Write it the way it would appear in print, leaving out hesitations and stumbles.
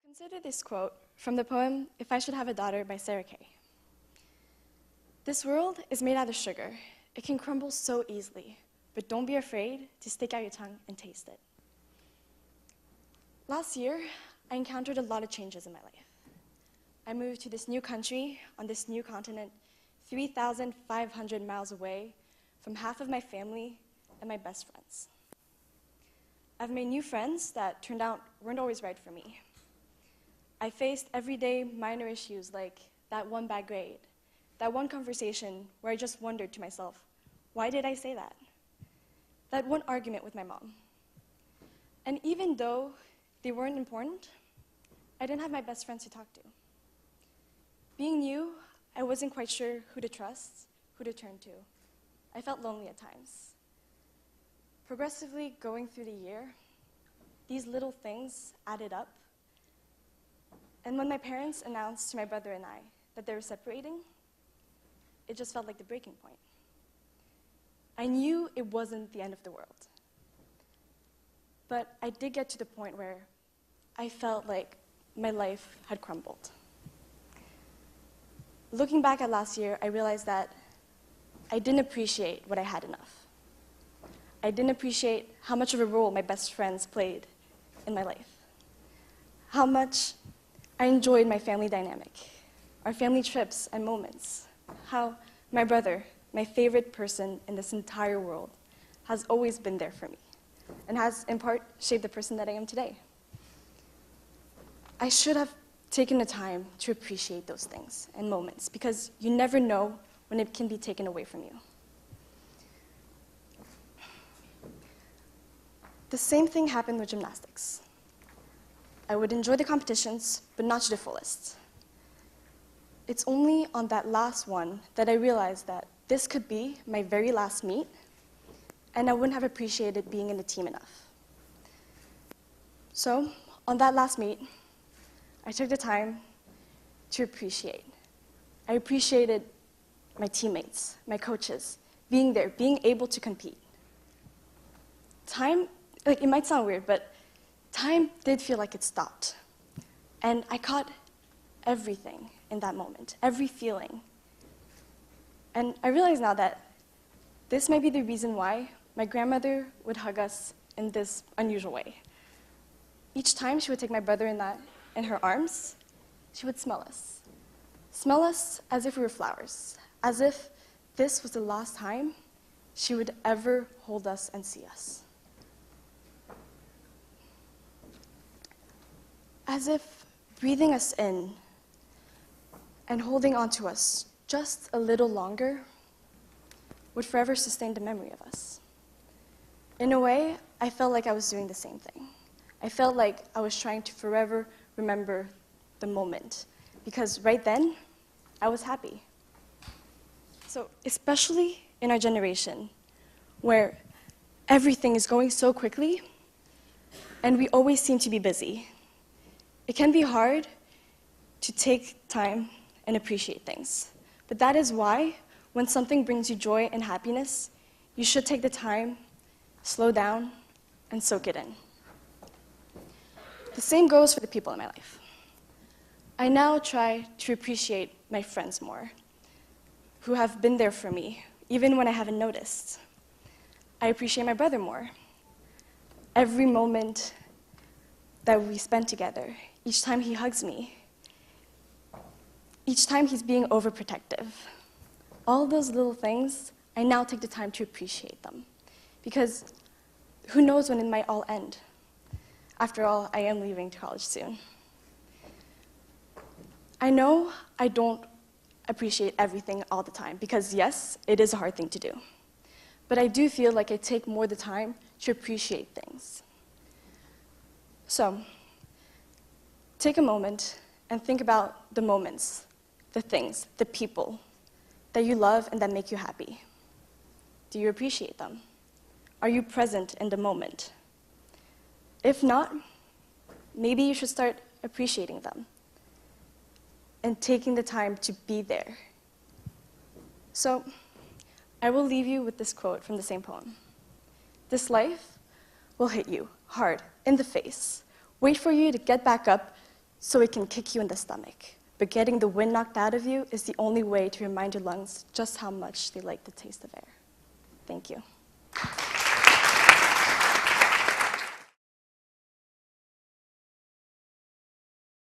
Consider this quote from the poem If I Should Have a Daughter by Sarah Kay. This world is made out of sugar. It can crumble so easily, but don't be afraid to stick out your tongue and taste it. Last year, I encountered a lot of changes in my life. I moved to this new country on this new continent, 3,500 miles away from half of my family and my best friends. I've made new friends that turned out weren't always right for me. I faced everyday minor issues like that one bad grade, that one conversation where I just wondered to myself, why did I say that? That one argument with my mom. And even though they weren't important, I didn't have my best friends to talk to. Being new, I wasn't quite sure who to trust, who to turn to. I felt lonely at times. Progressively going through the year, these little things added up. And when my parents announced to my brother and I that they were separating, it just felt like the breaking point. I knew it wasn't the end of the world. But I did get to the point where I felt like my life had crumbled. Looking back at last year, I realized that I didn't appreciate what I had enough. I didn't appreciate how much of a role my best friends played in my life. How much I enjoyed my family dynamic, our family trips and moments. How my brother, my favorite person in this entire world, has always been there for me and has, in part, shaped the person that I am today. I should have taken the time to appreciate those things and moments because you never know when it can be taken away from you. The same thing happened with gymnastics. I would enjoy the competitions, but not to the fullest. It's only on that last one that I realized that this could be my very last meet, and I wouldn't have appreciated being in the team enough. So, on that last meet, I took the time to appreciate. I appreciated my teammates, my coaches, being there, being able to compete. Time, it might sound weird, but time did feel like it stopped. And I caught everything in that moment, every feeling. And I realize now that this might be the reason why my grandmother would hug us in this unusual way. Each time she would take my brother and I in her arms, she would smell us. Smell us as if we were flowers, as if this was the last time she would ever hold us and see us. As if breathing us in and holding on to us just a little longer would forever sustain the memory of us. In a way, I felt like I was doing the same thing. I felt like I was trying to forever remember the moment, because right then, I was happy. So, especially in our generation, where everything is going so quickly, and we always seem to be busy, it can be hard to take time and appreciate things. But that is why, when something brings you joy and happiness, you should take the time, slow down, and soak it in. The same goes for the people in my life. I now try to appreciate my friends more, who have been there for me, even when I haven't noticed. I appreciate my brother more. Every moment that we spend together, each time he hugs me, each time he's being overprotective. All those little things, I now take the time to appreciate them. Because who knows when it might all end? After all, I am leaving college soon. I know I don't appreciate everything all the time, because yes, it is a hard thing to do. But I do feel like I take more the time to appreciate things. So, take a moment and think about the moments, the things, the people that you love and that make you happy. Do you appreciate them? Are you present in the moment? If not, maybe you should start appreciating them and taking the time to be there. So, I will leave you with this quote from the same poem. This life will hit you hard in the face, wait for you to get back up so it can kick you in the stomach. But getting the wind knocked out of you is the only way to remind your lungs just how much they like the taste of air. Thank you.